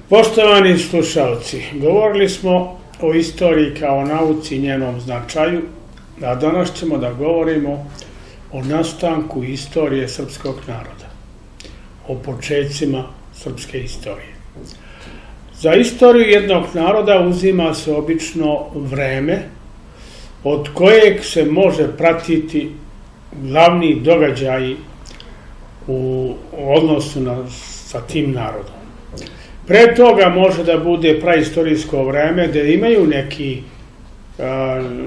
Poštovani slušalci, govorili smo o istoriji kao nauci i njenom značaju, a danas ćemo da govorimo o nastanku istorije srpskog naroda, o počecima srpske istorije. Za istoriju jednog naroda uzima se obično vreme od kojeg se može pratiti glavni događaji u odnosu sa tim narodom. Pre toga može da bude praistorijsko vreme gde imaju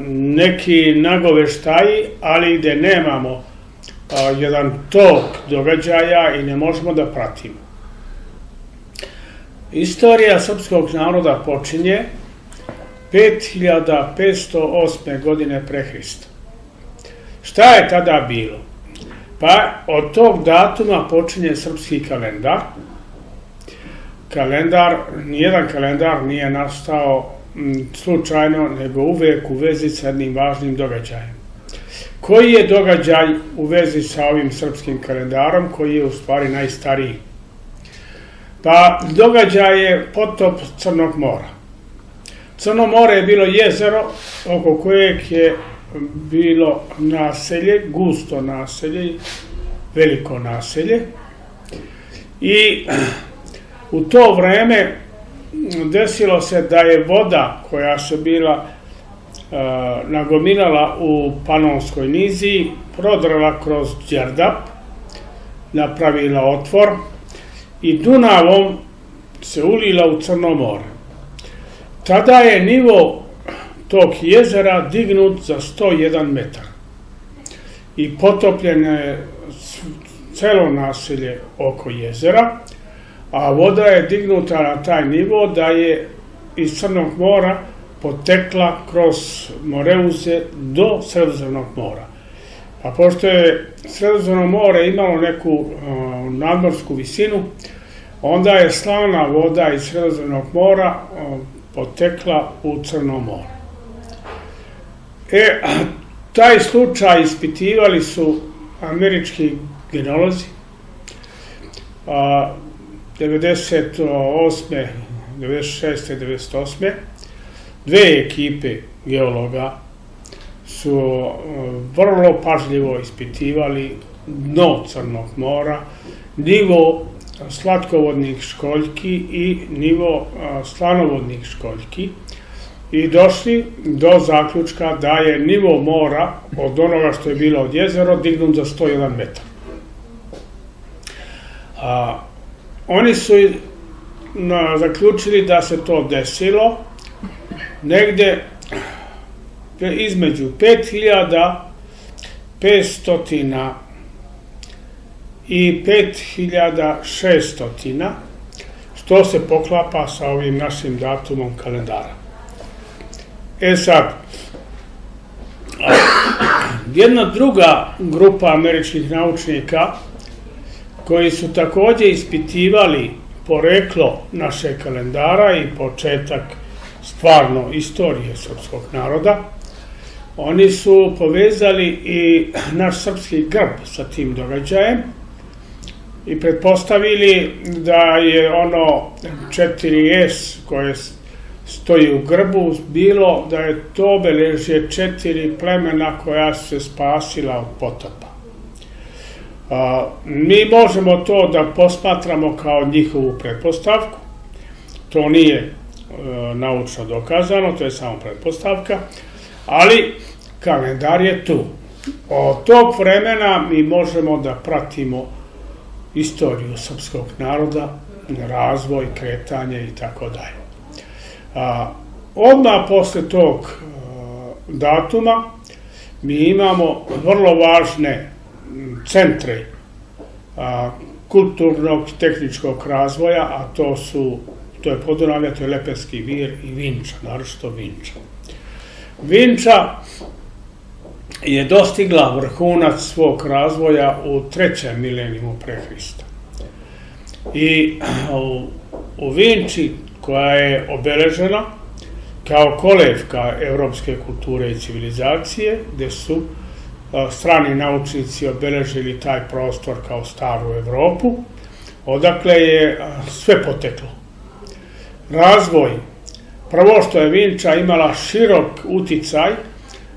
neki nagoveštaji, ali gde nemamo jedan tok događaja i ne možemo da pratimo. Istorija srpskog naroda počinje 5508. godine pre Hrista. Šta je tada bilo? Pa od tog datuma počinje srpski kalendar. Nijedan kalendar nije nastao slučajno, nego uvek u vezi sa jednim važnim događajem. Koji je događaj u vezi sa ovim srpskim kalendarom, koji je u stvari najstariji? Pa događaj je potop Crnog mora. Crno more je bilo jezero oko kojeg je bilo naselje, gusto naselje, veliko naselje. I u to vreme desilo se da je voda koja se bila nagomilala u Panonskoj niziji prodrala kroz Đerdap, napravila otvor i Dunavom se ulila u Crno more. Tada je nivo tog jezera dignut za 101 metar i potopljeno je celo naselje oko jezera, a voda je dignuta na taj nivo da je iz Crnog mora potekla kroz Moreuze do Sredozemnog mora. A pošto je Sredozemno more imalo neku nadmorsku visinu, onda je slana voda iz Sredozemnog mora potekla u Crno more. Taj slučaj ispitivali su američki geolozi 98. 96. 98. Dve ekipe geologa su vrlo pažljivo ispitivali dno Crnog mora, nivo slatkovodnih školjki i nivo slanovodnih školjki i došli do zaključka da je nivo mora od onoga što je bilo od jezera dignut za 101 metar. Oni su zaključili da se to desilo negde između 5500 i 5600, što se poklapa sa ovim našim datumom kalendara. Sad, jedna druga grupa američkih naučnika koji su takođe ispitivali poreklo našeg kalendara i početak stvarno istorije srpskog naroda, oni su povezali i naš srpski grb sa tim događajem i pretpostavili da je ono 4S koje stoji u grbu bilo da je to obeležje 4 plemena koja su se spasila od potopa. Mi možemo to da posmatramo kao njihovu pretpostavku, to nije naučno dokazano, to je samo pretpostavka, ali kalendar je tu. Od tog vremena mi možemo da pratimo istoriju srpskog naroda, razvoj, kretanje i tako dalje. Odmah posle tog datuma mi imamo vrlo važne centre kulturnog i tehničkog razvoja, a to je Podunavlje, to je Lepenski vir i Vinča, naročito Vinča. Vinča je dostigla vrhunac svog razvoja u 3. milenijumu pre Hrista. I u Vinči, koja je obeležena kao kolevka evropske kulture i civilizacije, gde su strani naučnici obeležili taj prostor kao staru Evropu, odakle je sve poteklo. razvoj, prvo što je Vinča imala širok uticaj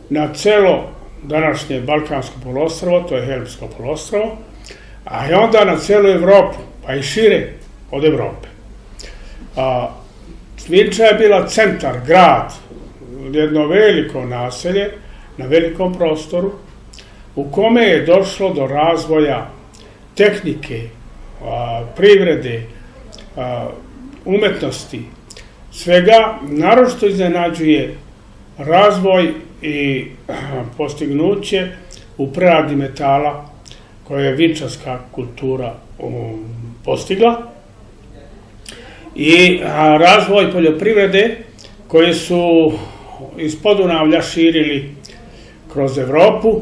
na celo današnje Balkansko poluostrvo, to je Helmsko poluostrvo, a i onda na celu Evropu, pa i šire od Evrope. Vinča je bila centar, grad, jedno veliko naselje na velikom prostoru u kome je došlo do razvoja tehnike, privrede, umetnosti, svega. Naročito iznenađuje razvoj i postignuće u preradi metala koje je vinčarska kultura postigla i razvoj poljoprivrede koje su iz Podunavlja širili kroz Evropu.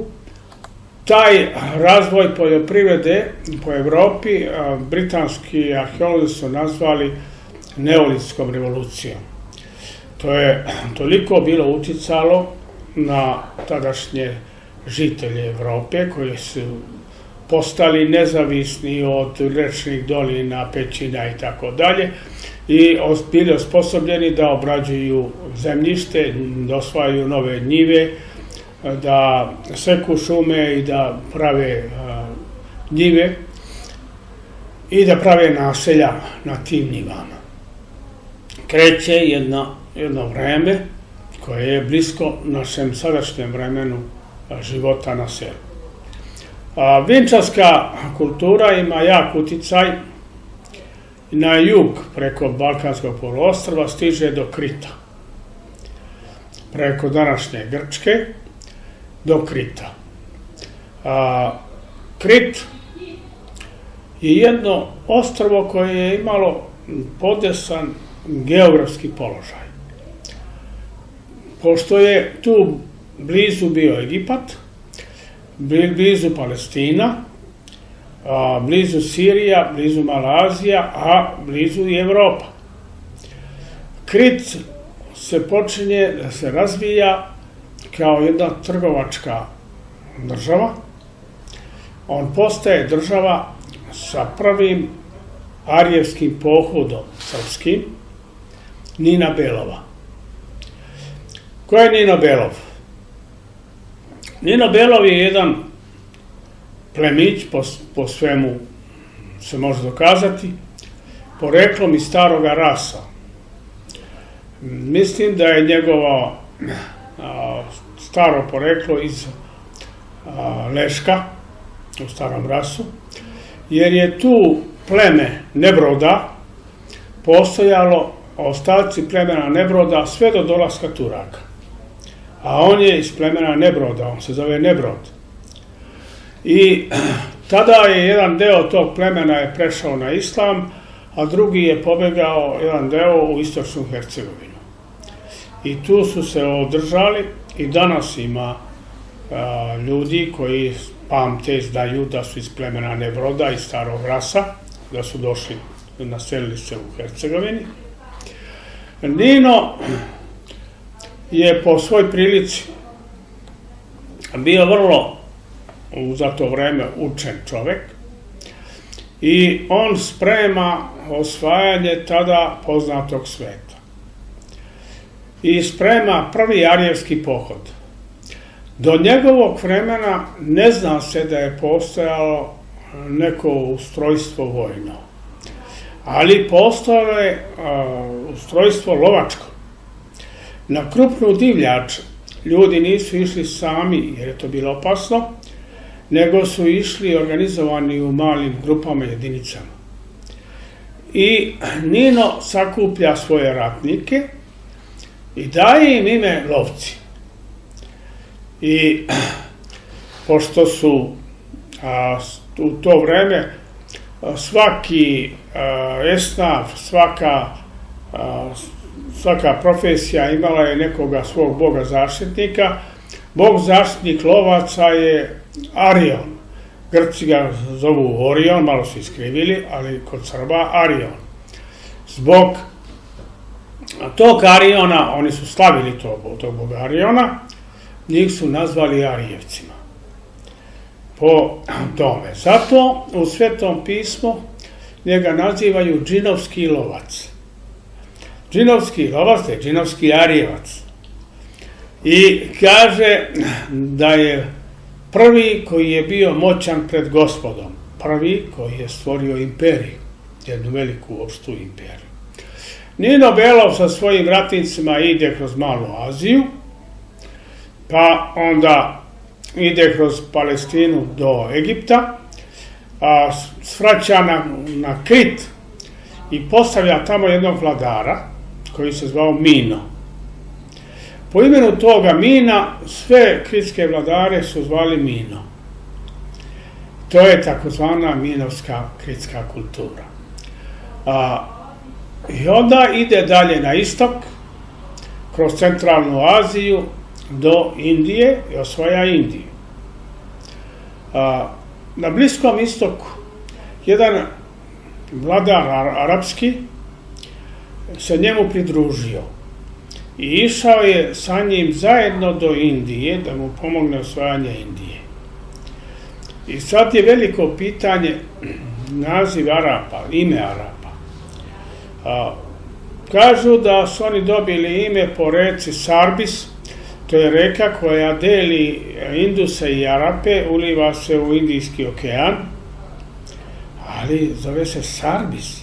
Taj razvoj poljoprivrede po Evropi britanski arheolozi su nazvali neolitskom revolucijom. To je toliko bilo uticalo na tadašnje žitelje Evrope koji su postali nezavisni od rečnih dolina, pećina i tako dalje i bili osposobljeni da obrađuju zemljište, da osvajaju nove njive, da seku šume i da prave njive i da prave naselja na tim njivama. Kreće jedno vreme koje je blisko našem sadašnjem vremenu života na selu. Vinčarska kultura ima jak uticaj na jug preko Balkanskog poluostrva, stiže do Krita. Preko današnje Grčke do Krita. Krit je jedno ostrvo koje je imalo podesan geografski položaj. Pošto je tu blizu bio Egipat, blizu Palestina, blizu Sirija, blizu Malazija, a blizu i Evropa. Krit se počinje da se razvija kao jedna trgovačka država. On postaje država sa prvim arijevskim pohodom srpskim, Nina Belova. Ko je Nino Belov? Nino Belov je jedan plemić, po svemu se može dokazati, poreklom iz Staroga Rasa. Mislim da je njegovo staro poreklo iz Leška u Starom Rasu, jer je tu pleme Nebroda postojalo, ostaci plemena Nebroda sve do dolaska Turaka. A on je iz plemena Nebroda, on se zove Nebrod. I tada je jedan deo tog plemena je prešao na islam, a drugi je pobegao jedan deo u istočnu Hercegovinu. I tu su se održali i danas ima ljudi koji pamte, znaju da su iz plemena Nebroda, iz Starog Rasa, da su došli, naselili se u Hercegovini. Nino je po svoj prilici bio vrlo za to vreme učen čovek i on sprema osvajanje tada poznatog sveta. I sprema prvi arijevski pohod. Do njegovog vremena ne zna se da je postojalo neko ustrojstvo vojno, ali postojalo je ustrojstvo lovačko. Na krupnu divljač ljudi nisu išli sami jer je to bilo opasno, nego su išli organizovani u malim grupama, jedinicama. I Nino sakuplja svoje ratnike i daje im ime lovci. I pošto su u to vreme svaki esnaf, svaka profesija imala je nekoga svog boga zaštitnika. Bog zaštitnik lovaca je Arion. Grci ga zovu Orion, malo su iskrivili, ali kod Srba Arion. Zbog tog Ariona, oni su slavili tog boga Ariona, njih su nazvali Arijevcima. Po tome. Zato u Svetom pismu njega nazivaju džinovski lovac. džinovski lovaste, džinovski Arijevac. I kaže da je prvi koji je bio moćan pred Gospodom, prvi koji je stvorio imperiju, jednu veliku opštu imperiju. Nino Belov sa svojim ratnicima ide kroz Malu Aziju, pa onda ide kroz Palestinu do Egipta, svraća na Krit i postavlja tamo jednog vladara koji se zvao Mino. Po imenu toga Mina sve kritske vladare su zvali Mino. To je takozvana minovska kritska kultura. I onda ide dalje na istok, kroz centralnu Aziju do Indije i osvaja Indiju. Na Bliskom istoku jedan vladar arapski se njemu pridružio i išao je sa njim zajedno do Indije da mu pomogne osvajanje Indije. I sad je veliko pitanje naziv Arapa, ime Arapa. Kažu da su oni dobili ime po reci Sarbis, to je reka koja deli Induse i Arape, uliva se u Indijski okean, ali zove se Sarbis.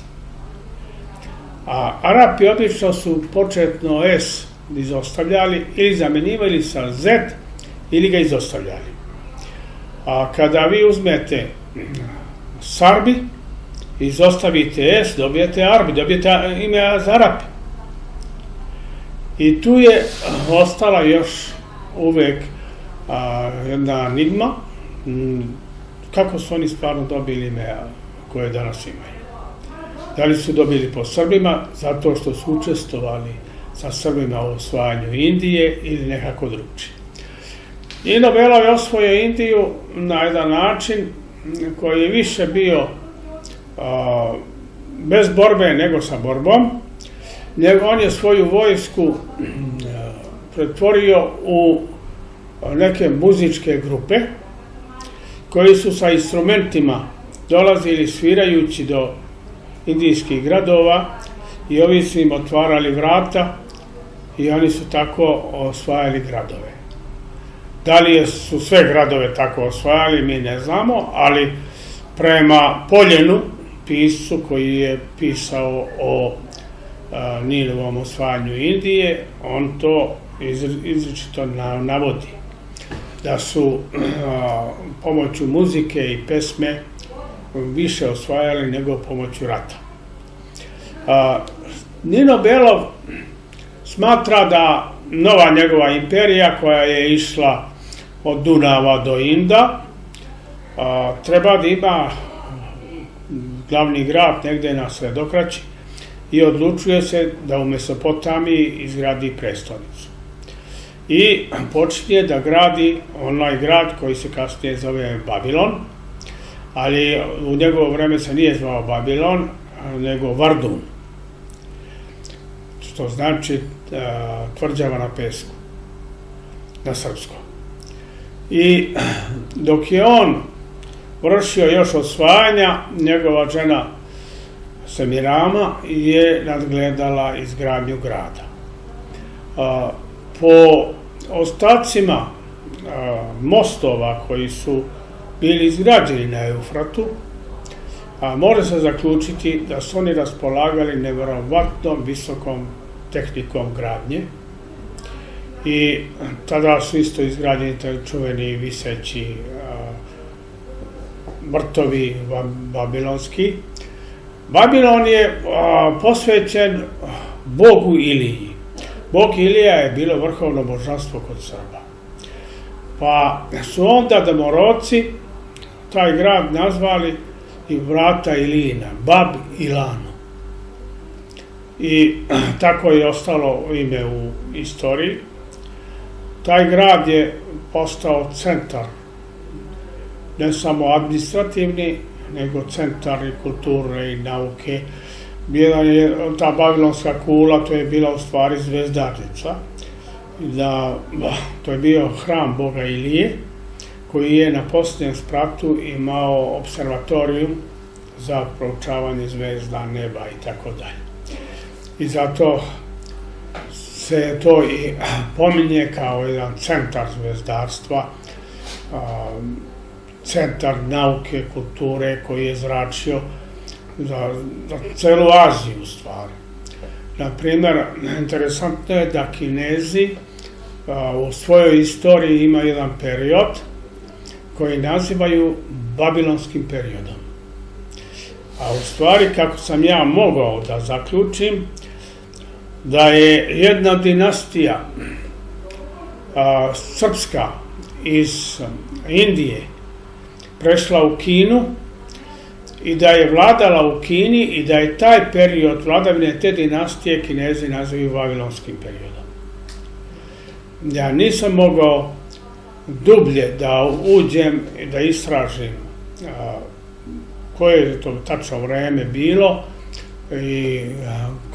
A Arapi obično su početno S izostavljali ili zamenjivali sa Z ili ga izostavljali. A kada vi uzmete Sarbi, izostavite S, dobijete Arbi, dobijete ime za Arapi. I tu je ostala još uvek jedna enigma, kako su oni stvarno dobili ime koje danas imaju. Da li su dobili po Srbima, zato što su učestvovali sa Srbima u osvajanju Indije ili nekako drugčije. Nino Belov je osvojio Indiju na jedan način koji je više bio bez borbe nego sa borbom. On je svoju vojsku pretvorio u neke muzičke grupe koji su sa instrumentima dolazili svirajući do indijskih gradova i ovi su im otvarali vrata i oni su tako osvajali gradove. Da li su sve gradove tako osvajali, mi ne znamo, ali prema Poljenu, piscu koji je pisao o Nilovom osvajanju Indije, on to izričito navodi, da su pomoću muzike i pesme više osvajali nego pomoću rata. Nino Belov smatra da nova njegova imperija koja je išla od Dunava do Inda treba da ima glavni grad negde na Sredokraći i odlučuje se da u Mesopotamiji izgradi prestonicu. I počinje da gradi onaj grad koji se kasnije zove Babilon, ali u njegovo vreme se nije zvao Babilon, nego Vardun, što znači tvrđava na pesku, na srpskom. I dok je on vršio još osvajanja, njegova žena Semirama je nadgledala izgradnju grada. Po ostacima mostova koji su bili izgrađeni na Eufratu, može se zaključiti da su oni raspolagali neverovatnom visokom tehnikom gradnje i tada su isto izgrađeni taj čuveni viseći vrtovi babilonski. Babilon je posvećen bogu Iliji. Bog Ilija je bilo vrhovno božanstvo kod Srba. Pa su onda Domoroci taj grad nazvali i vrata Ilijina, Bab Ilanu. I tako je ostalo ime u istoriji. Taj grad je postao centar, ne samo administrativni, nego centar i kulture i nauke. Ta babilonska kula, to je bila u stvari zvezdarnica. To je bio hram boga Ilije, koji je na posljednjem spratu imao observatorijum za proučavanje zvezda, neba i tako dalje. i zato se to i pominje kao jedan centar zvezdarstva, centar nauke, kulture koji je zračio za celu Aziju u stvari. Naprimjer, interesantno je da Kinezi u svojoj istoriji ima jedan period koji nazivaju Babilonskim periodom. A u stvari, kako sam ja mogao da zaključim, da je jedna dinastija srpska iz Indije prešla u Kinu i da je vladala u Kini i da je taj period vladavine te dinastije Kinezi nazivaju Vavilonskim periodom. Ja nisam mogao dublje da uđem i da istražim koje je to tačno vreme bilo i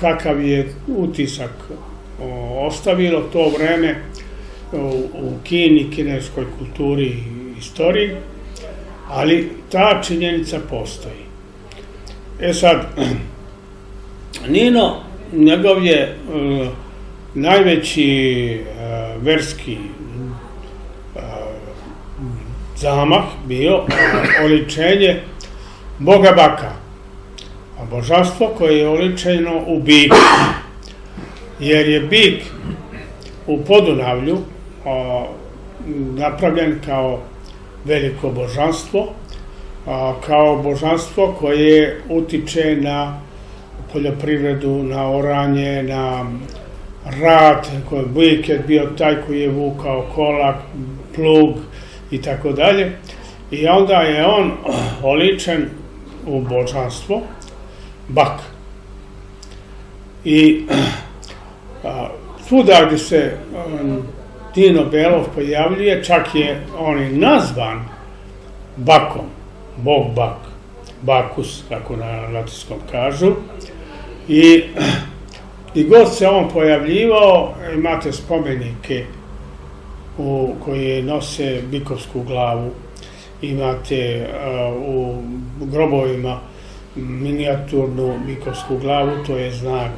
kakav je utisak ostavilo to vreme u Kini, kineskoj kulturi i istoriji, ali ta činjenica postoji. E sad, Nino, njegov je najveći verski zamah bio oličenje Boga Baka, a božanstvo koje je oličeno u biku, jer je bik u Podunavlju napravljen kao veliko božanstvo, kao božanstvo koje utiče na poljoprivredu, na oranje, na rad, bik je bio taj koji je vukao kolak, plug i tako dalje. I onda je on oličen u božanstvo Bak. I svuda gdje se Nino Belov pojavljuje, čak je on i nazvan Bakom, Bog Bak, Bakus, kako na latinskom kažu. I god se on pojavljivao, imate spomenike koji nose bikovsku glavu, imate u grobovima minijaturnu bikovsku glavu, to je znak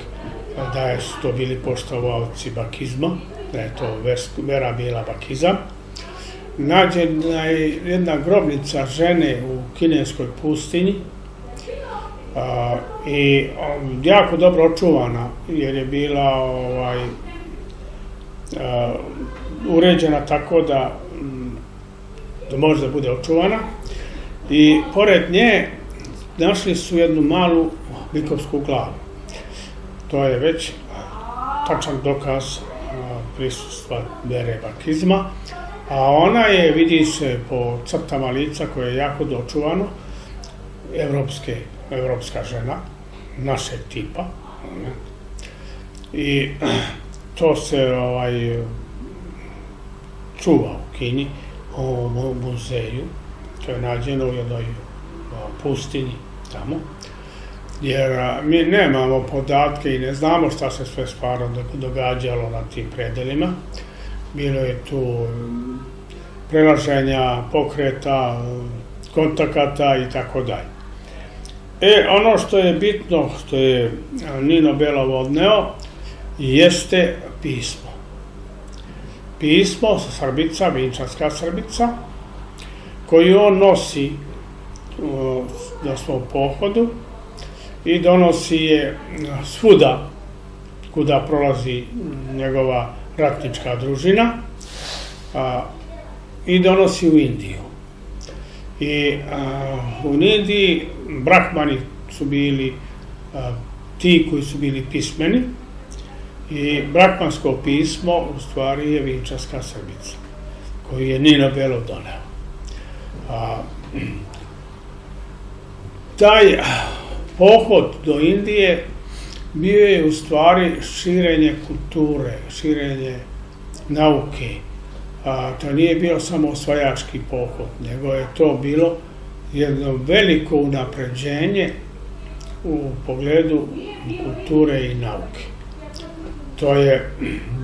da su to bili poštovaoci bakizma, da je to vera bila bakizam. Nađena je jedna grobnica žene u kineskoj pustinji i jako dobro očuvana, jer je bila uređena tako da može da bude očuvana. I pored nje našli su jednu malu bikovsku glavu. To je već tačan dokaz prisustva vere bakizma, a ona je, vidi se po crtama lica koje je jako dočuvano, evropska žena, našeg tipa. I to se čuva u Kini, u muzeju, to je nađeno u jednoj pustinji tamo, jer mi nemamo podatke i ne znamo šta se sve stvarno događalo na tim predelima. Bilo je tu prelaženja, pokreta, kontakata i tako dalje. Ono što je bitno, što je Nino Belov odneo, jeste pismo. Pismo sa srbica, vinčanska srbica, koju on nosi na svom pohodu i donosi je svuda kuda prolazi njegova ratnička družina i donosi u Indiju. I u Indiji Brahmani su bili ti koji su bili pismeni i brahmansko pismo u stvari je vinčanska srbica koju je Nino Belov doneo. Taj pohod do Indije bio je u stvari širenje kulture, širenje nauke. To nije bio samo osvajački pohod, nego je to bilo jedno veliko unapređenje u pogledu kulture i nauke. To je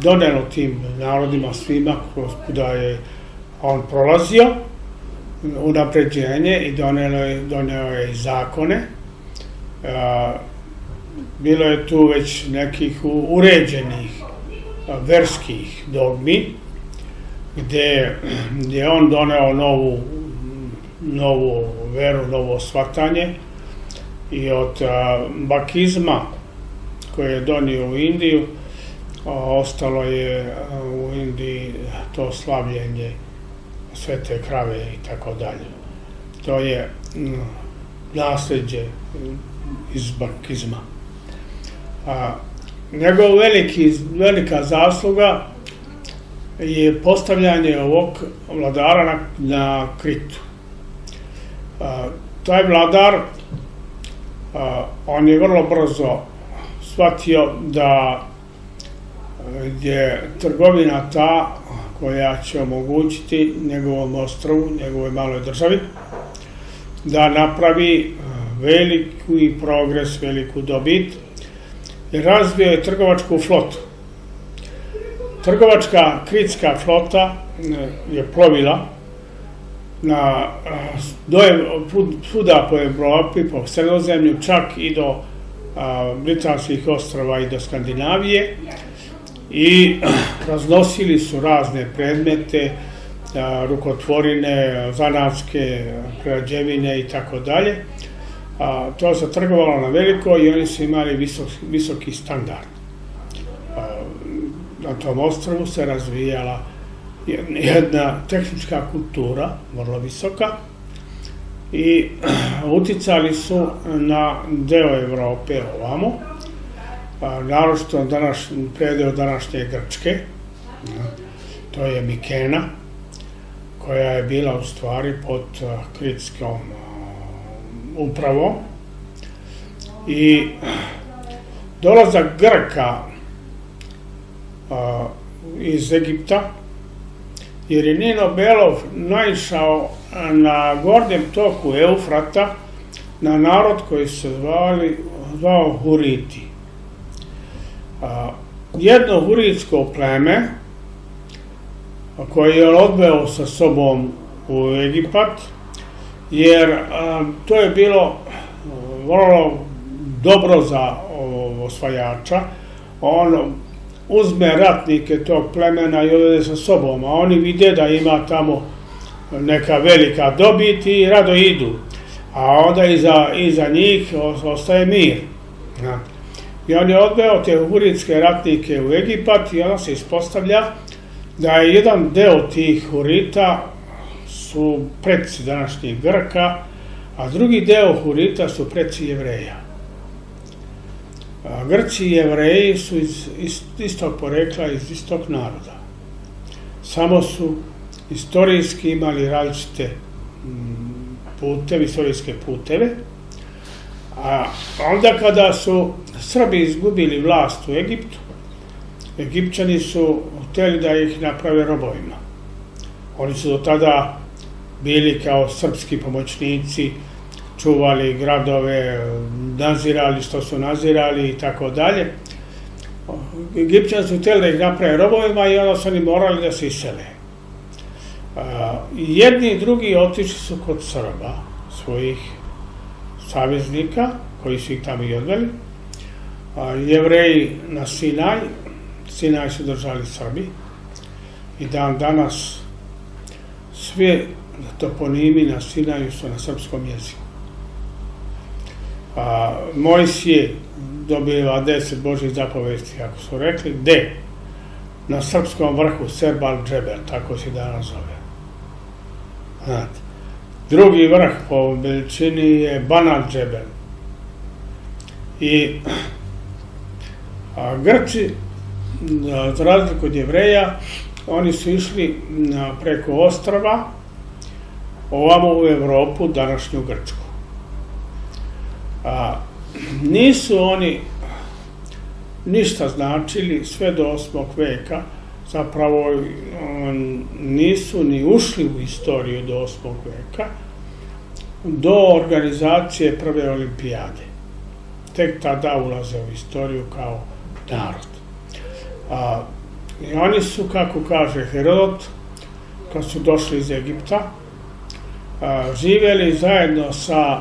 donelo tim narodima svima kuda je on prolazio unapređenje i doneo je i zakone bilo je tu već nekih uređenih verskih dogmi, gdje je on doneo novu veru, novo shvatanje, i od bakizma koje je donio u Indiju, ostalo je u Indiji to slavljenje svete krave i tako dalje. To je nasljeđe iz bakizma. Njegov velika zasluga je postavljanje ovog vladara na Kritu. Taj vladar, on je vrlo brzo shvatio da je trgovina ta koja će omogućiti njegovom ostrvu, njegovoj maloj državi, da napravi veliki progres, veliku dobit, i razvio je trgovačku flotu. Trgovačka kritska flota je plovila svuda po Evropi, po Sredozemlju, čak i do Britanskih ostrva i do Skandinavije, i raznosili su razne predmete, rukotvorine, zanatske prerađevine i tako dalje. To se trgovalo na veliko i oni su imali visoki standard. Na tom ostrvu se razvijala jedna tehnička kultura, vrlo visoka, i uticali su na deo Evrope ovamo, naročito predeo današnje Grčke, to je Mikena, koja je bila u stvari pod kritskom upravom, i dolazak Grka iz Egipta, jer je Nino Belov naišao na gornjem toku Eufrata na narod koji se zvao Huriti. Jedno huritsko pleme koje je odveo sa sobom u Egipat, jer to je bilo vrlo dobro za osvajača. On uzme ratnike tog plemena i odvede sa sobom, a oni vide da ima tamo neka velika dobit i rado idu, a onda iza njih ostaje mir. I on je odveo te huritske ratnike u Egipat, i onda se ispostavlja da je jedan deo tih Hurita su preci današnjih Grka, a drugi deo Hurita su preci Jevreja. Grci i Jevreji su iz istog porekla, iz istog naroda. Samo su istorijski imali različite istorijske puteve, a onda kada su Srbi izgubili vlast u Egiptu, Egipćani su htjeli da ih naprave robovima. Oni su do tada bili kao srpski pomoćnici, čuvali gradove, nadzirali što su nadzirali i tako dalje. Egipćani su htjeli da ih naprave robovima i onda su oni morali da se isele. Jedni i drugi otišli su kod Srba, svojih saveznika, koji su ih tamo i odveli. Jevreji na Sinaj, Sinaj su držali Srbi, i dan danas sve toponimi na Sinaju su na srpskom jeziku. Mojsije dobiva 10 Božjih zapovesti, kako su rekli, gde? Na srpskom vrhu Serbal Džebel, tako se danas zove. Drugi vrh po veličini je Banat Džebel. I Grci, za razliku od Jevreja, oni su išli preko ostrva ovamo u Evropu, današnju Grčku. Nisu oni ništa značili sve do 8. veka, zapravo nisu ni ušli u istoriju do 8. veka, do organizacije prve olimpijade. Tek tada ulaze u istoriju kao narod. I oni su, kako kaže Herodot, kad su došli iz Egipta, živjeli zajedno sa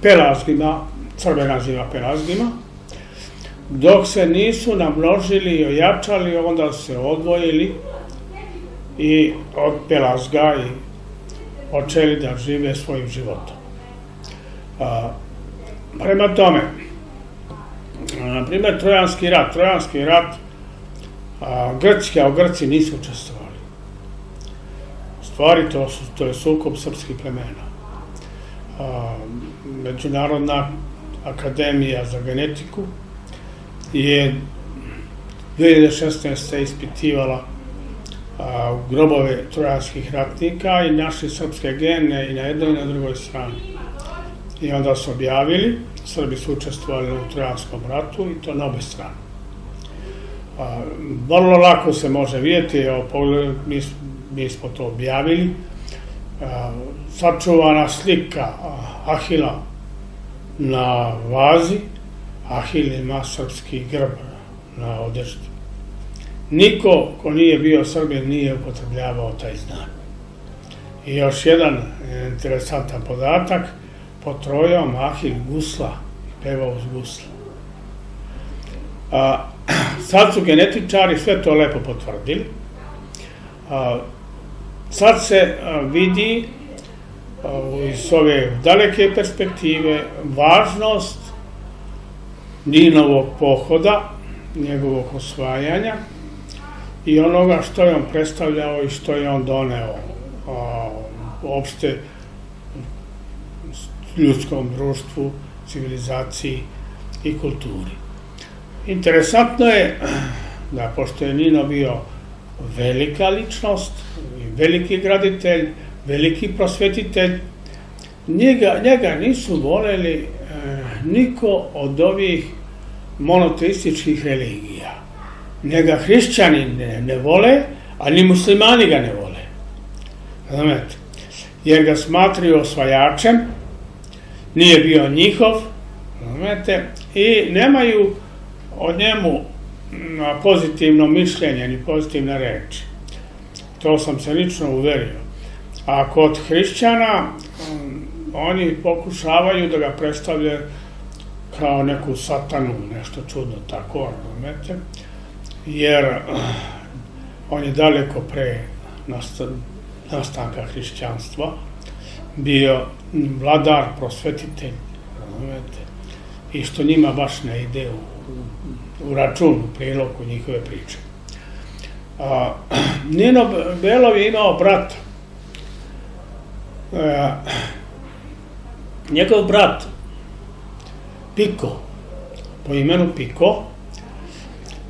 Pelazgima, Srbe naziva Pelazgima, dok se nisu namnožili i ojačali, onda se odvojili i od Pelazga i počeli da žive svojim životom. Prema tome, na primjer, Trojanski rat, Grci nisu učestvovali. U stvari, to je sukob srpskih plemena. Međunarodna akademija za genetiku je 2016. ispitivala grobove trojanskih ratnika i našli srpske gene i na jednoj i na drugoj strani. I onda su objavili, Srbi su učestvovali u Trojanskom ratu i to na obe strane. Vrlo lako se može vidjeti, mi smo to objavili, sačuvana slika Ahila na vazi, Ahil ima srpski grb na odeždi. Niko ko nije bio Srbin nije upotrebljavao taj znak. I još jedan interesantan podatak, pod Trojom Ahil gusla, pevao uz gusla. Sad su genetičari sve to lepo potvrdili. Sad se vidi iz ove daleke perspektive važnost Ninovog pohoda, njegovog osvajanja i onoga što je on predstavljao i što je on doneo uopšte ljudskom društvu, civilizaciji i kulturi. Interesantno je da, pošto je Nino bio velika ličnost, veliki graditelj, veliki prosvetitelj, njega nisu voleli niko od ovih monoteističkih religija. Njega hrišćani ne vole, a ni muslimani ga ne vole. Znate, jer ga smatraju osvajačem, nije bio njihov, znate, i nemaju o njemu pozitivno mišljenje ni pozitivne reči. To sam se lično uverio. A kod hrišćana oni pokušavaju da ga predstavljaju kao neku satanu, nešto čudno tako, znate, jer on je daleko pre nastanka hrišćanstva bio vladar, prosvetitelj, znate, i što njima baš ne ide u račun, u prilog u njihove priče. Nino Belov je imao brata. Njegov brat, Piko, po imenu Piko,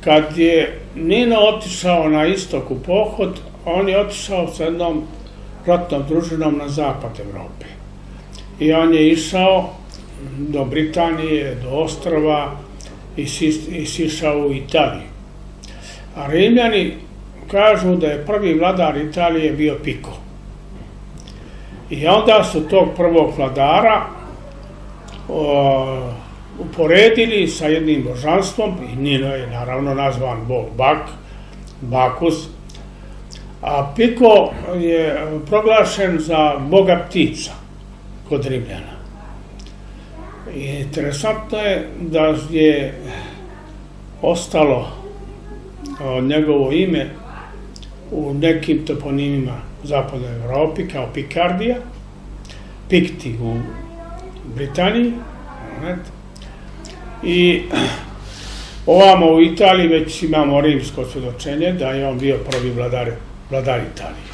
kad je Nino otišao na istok u pohod, on je otišao sa jednom ratnom družinom na zapad Evrope. I on je išao do Britanije, do ostrva i sišao u Italiju. A Rimljani kažu da je prvi vladar Italije bio Piko. I onda su tog prvog vladara uporedili sa jednim božanstvom, i Nino je naravno nazvan bog Bakus, a Piko je proglašen za boga ptica kod Rimljana. I interesantno je da je ostalo njegovo ime u nekim toponimima u zapadnoj Evropi kao Pikardija, Pikti u Britaniji, i ovamo u Italiji već imamo rimsko svjedočenje da je on bio prvi vladar Italije.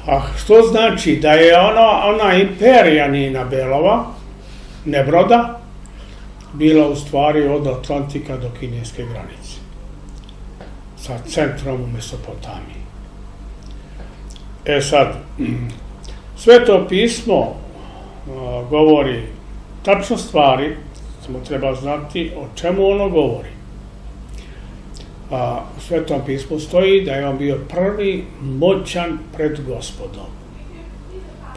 A što znači da je ona imperija Nina Belova, Nebroda, bila u stvari od Atlantika do kineske granice, sa centrom u Mesopotamiji. Sad, Sveto pismo govori tačno stvari, samo treba znati o čemu ono govori. U Svetom pismu stoji da je on bio prvi moćan pred Gospodom.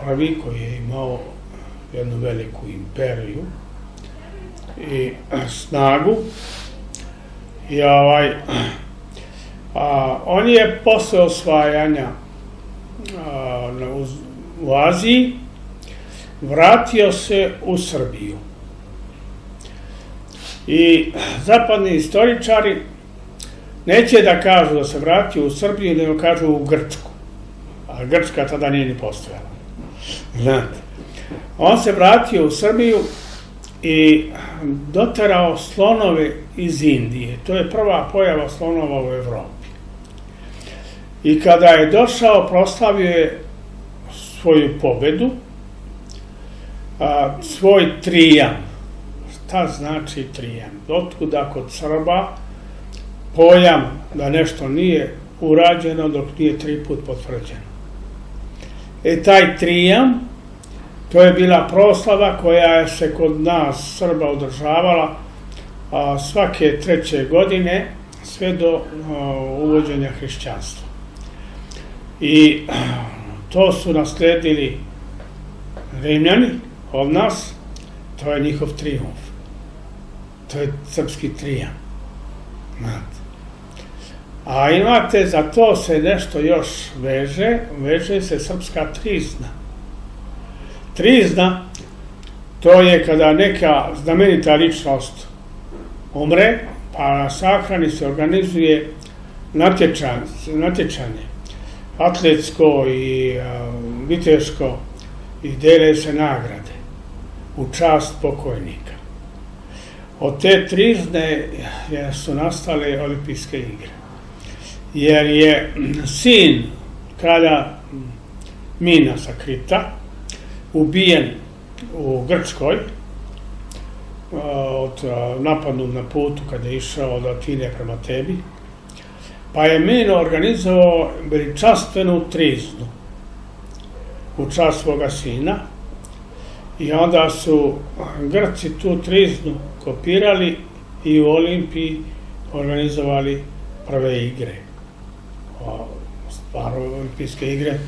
Prvi koji je imao jednu veliku imperiju i snagu. I on je posle osvajanja u Aziji vratio se u Srbiju. I zapadni istoričari neće da kažu da se vratio u Srbiju, nego kažu u Grčku. A Grčka tada nije ni postojala. Znate. On se vratio u Srbiju i doterao slonove iz Indije. To je prva pojava slonova u Evropi. I kada je došao, proslavio je svoju pobedu, svoj trijam. Šta znači trijam? Otkuda kod Srba pojam da nešto nije urađeno dok nije 3 put potvrđeno. Taj trijam, to je bila proslava koja se kod nas Srba održavala svake 3. godine sve do uvođenja hrišćanstva. I to su nasledili Rimljani od nas, to je njihov trijumf. To je srpski trijam. A imate, za to se nešto još veže se srpska trizna. Trizna, to je kada neka znamenita ličnost umre, pa na sahrani se organizuje natječanje, atletsko i viteško, i dele se nagrade u čast pokojnika. Od te trizne su nastale olimpijske igre. Jer je sin kralja Minasa Krita ubijen u Grčkoj napadnut na putu kada je išao od Atine prema Tebi, pa je Mino organizovao veličanstvenu triznu u čast svoga sina i onda su Grci tu triznu kopirali i u Olimpiji organizovali prve igre. Olimpijske igre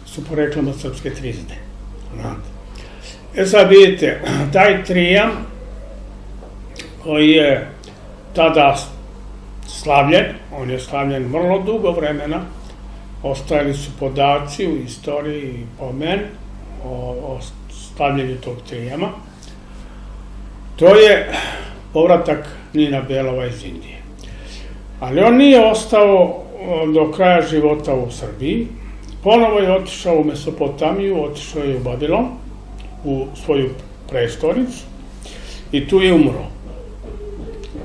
su poreklom od srpske trizne. Sad vidite, taj trijam koji je tada slavljen, on je slavljen vrlo dugo vremena, ostajali su podaci u istoriji i pomen o slavljenju tog trijama. To je povratak Nina Belova iz Indije. Ali on nije ostao do kraja života u Srbiji, ponovo je otišao u Mesopotamiju, otišao je u Babilon, u svoju prestonicu i tu je umro.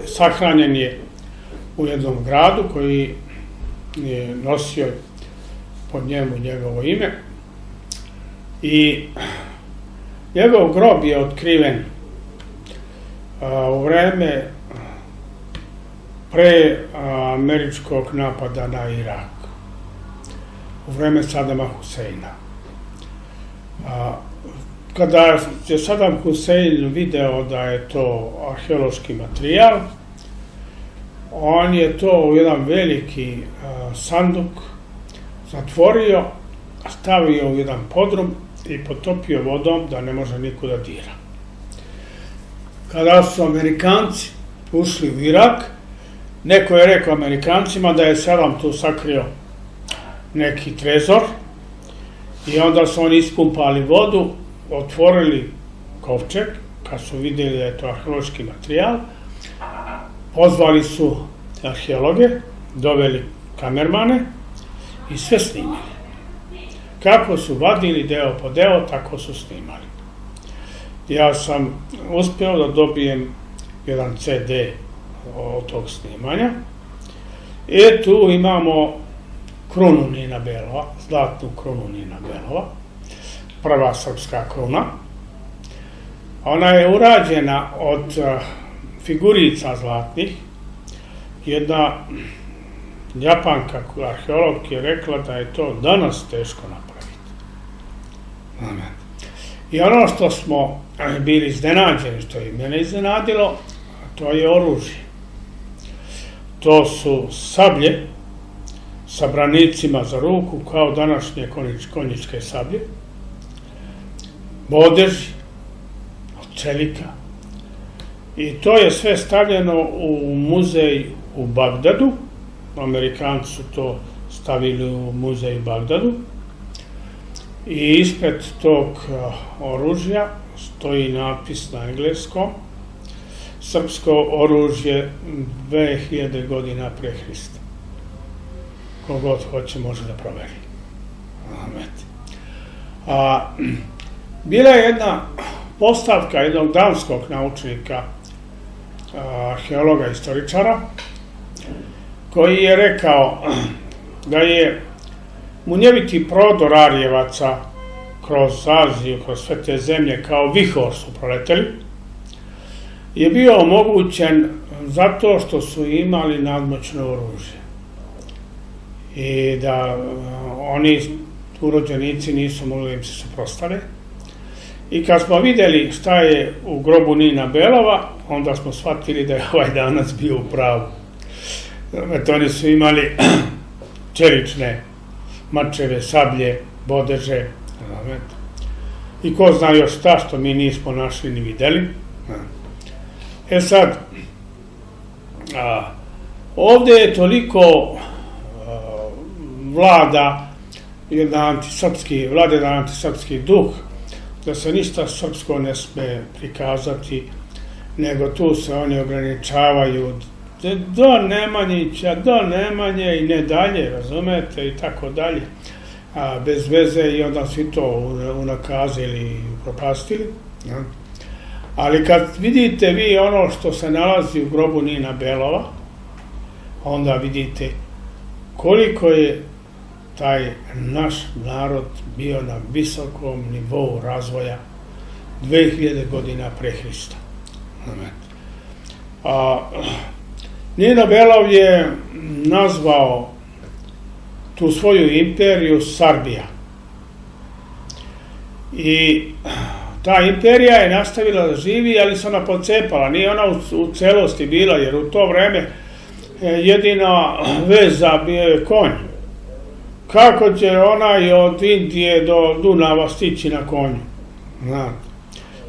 Sahranjen je u jednom gradu koji je nosio pod njemu njegovo ime i njegov grob je otkriven u vreme pre američkog napada na Irak, u vreme Sadama Huseina. Kada je Sadam Husein video da je to arheološki materijal, on je to u jedan veliki sanduk zatvorio, stavio u jedan podrum i potopio vodom da ne može niko da dira. Kada su Amerikanci ušli u Irak, neko je rekao Amerikancima da je Sadam tu sakrio neki trezor i onda su oni ispumpali vodu, otvorili kovčeg, kad su vidjeli da je to arheološki materijal, pozvali su arheologe, doveli kamermane i sve snimili. Kako su vadili deo po deo, tako su snimali. Ja sam uspeo da dobijem jedan CD od tog snimanja. I tu imamo krunu Nina Belova, zlatnu krunu Nina Belova, prva srpska kruna. Ona je urađena od figurica zlatnih. Jedna Japanka, arheolog, je rekla da je to danas teško napraviti. I ono što smo bili iznenađeni, što je mene iznenadilo, to je oružje. To su sablje sa branicima za ruku, kao današnje konjičke sablje, bodeži od čelika. I to je sve stavljeno u muzej u Bagdadu. Amerikanci su to stavili u muzej u Bagdadu. I ispred tog oružja stoji natpis na engleskom srpsko oružje 2000 godina pre Hrista. Kogod hoće može da proveri. Bila je jedna postavka jednog danskog naučnika, arheologa, istoričara, koji je rekao da je munjeviti prodor Arijevaca kroz Aziju, kroz sve te zemlje, kao vihor su proleteli, je bio omogućen zato što su imali nadmoćno oružje. I da oni, urođenici, nisu mogli da im se suprotstave. I kad smo vidjeli šta je u grobu Nina Belova, onda smo shvatili da je ovaj danas bio u pravu. Oni su imali čelične mačeve, sablje, bodeže, i ko zna još šta što mi nismo našli ni videli. E sad, ovdje je toliko vlada jedan antisrpski duh, da se ništa srpsko ne sme prikazati, nego tu se oni ograničavaju do Nemanjića, do Nemanje i ne dalje, razumete, i tako dalje, bez veze, i onda svi to unakazili i propastili. Ali kad vidite vi ono što se nalazi u grobu Nina Belova, onda vidite koliko je taj naš narod bio na visokom nivou razvoja 2000 godina pre Hrista. Nino Belov je nazvao tu svoju imperiju Sarbija. I ta imperija je nastavila da živi, ali se ona pocepala. Nije ona u celosti bila, jer u to vreme jedina veza bio je konj. Kako će ona od Indije do Dunava stići na konju?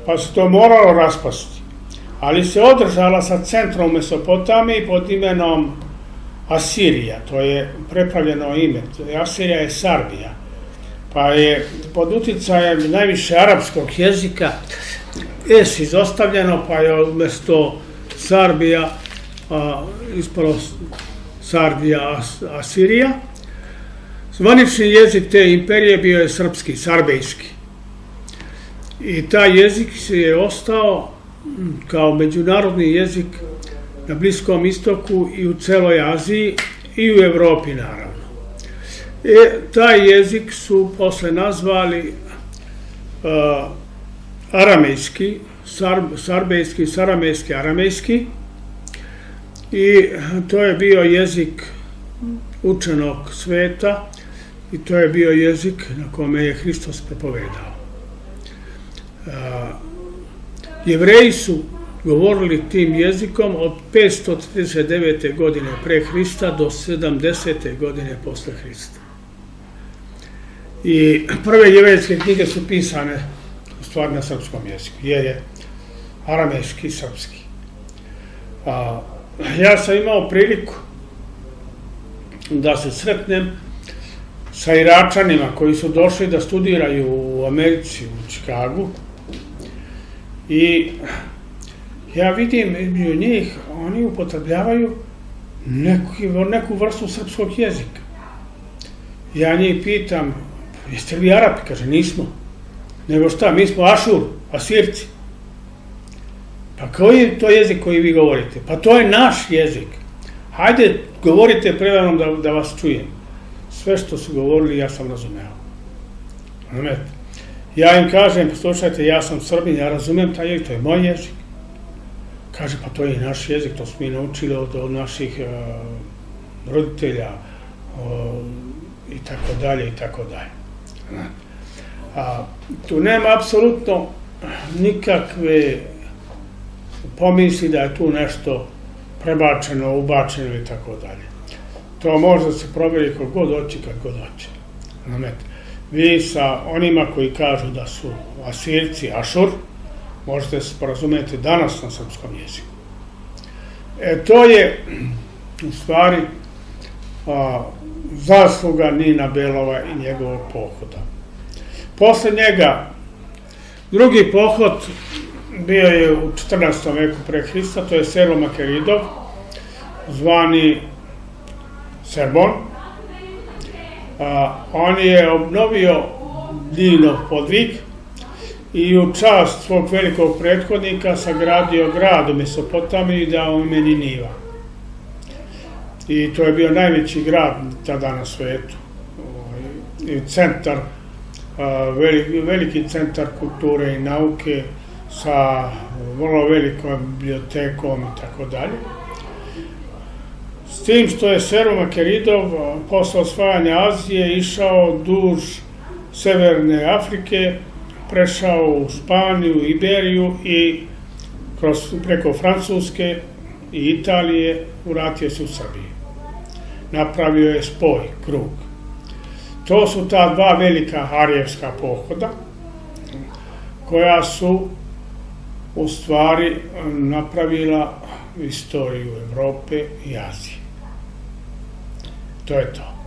Pa se to moralo raspasti. Ali se održala sa centrom u Mesopotamiji pod imenom Asirija. To je prepravljeno ime. Asirija je Sarbija. Pa je pod uticajem najviše arapskog jezika izostavljeno, pa je umjesto Sarbija ispalo Sarbija, Asirija. Zvanični jezik te imperije bio je srpski, sarbejski. I taj jezik je ostao kao međunarodni jezik na Bliskom istoku i u celoj Aziji i u Evropi, naravno. Taj jezik su posle nazvali aramejski, sarbejski, saramejski, aramejski, i to je bio jezik učenog sveta i to je bio jezik na kome je Hristos propovedao. Jevreji su govorili tim jezikom od 539. godine pre Hrista do 70. godine posle Hrista. I prve jevrejske knjige su pisane u stvari na srpskom jeziku, jer je aramejski i srpski. Ja sam imao priliku da se sretnem sa Iračanima koji su došli da studiraju u Americi, u Čikagu, i ja vidim među njih, oni upotrebljavaju neku vrstu srpskog jezika. Ja njih pitam, jeste li vi Arapi? Kaže, nismo. Nego šta, mi smo Ašur, Asirci. Pa koji je to jezik koji vi govorite? Pa to je naš jezik. Hajde, govorite prevanom da vas čujem. Sve što su govorili, ja sam razumeo. Ja im kažem, slušajte, ja sam Srbin, ja razumem taj jezik, to je moj jezik. Kaže, pa to je i naš jezik, to smo mi naučili od naših roditelja, i tako dalje, i tako dalje. Tu nema apsolutno nikakve pomisli da je tu nešto prebačeno, ubačeno i tako dalje. To može da se provjeri kod god hoće, kad god hoće. Vi sa onima koji kažu da su Asirci, Ašur, možete se porazumjeti danas na srpskom jeziku. To je u stvari zasluga Nina Belova i njegovog pohoda. Posle njega drugi pohod bio je u 14. veku pre Hrista, to je Sero Makeridov, zvani Serbon. On je obnovio Dinov podvig i u čast svog velikog prethodnika sagradio grad u Mesopotamiji i dao ime Niniva. I to je bio najveći grad tada na svetu. I centar, veliki centar kulture i nauke sa vrlo velikom bibliotekom i tako dalje. S tim što je Sero Makeridov posle osvajanja Azije išao duž severne Afrike, prešao u Španiju, Iberiju i preko Francuske i Italije vratio se u Srbiju. Napravio je spoj, krug. To su ta dva velika arijevska pohoda koja su u stvari napravila istoriju Evrope i Azije. To je to.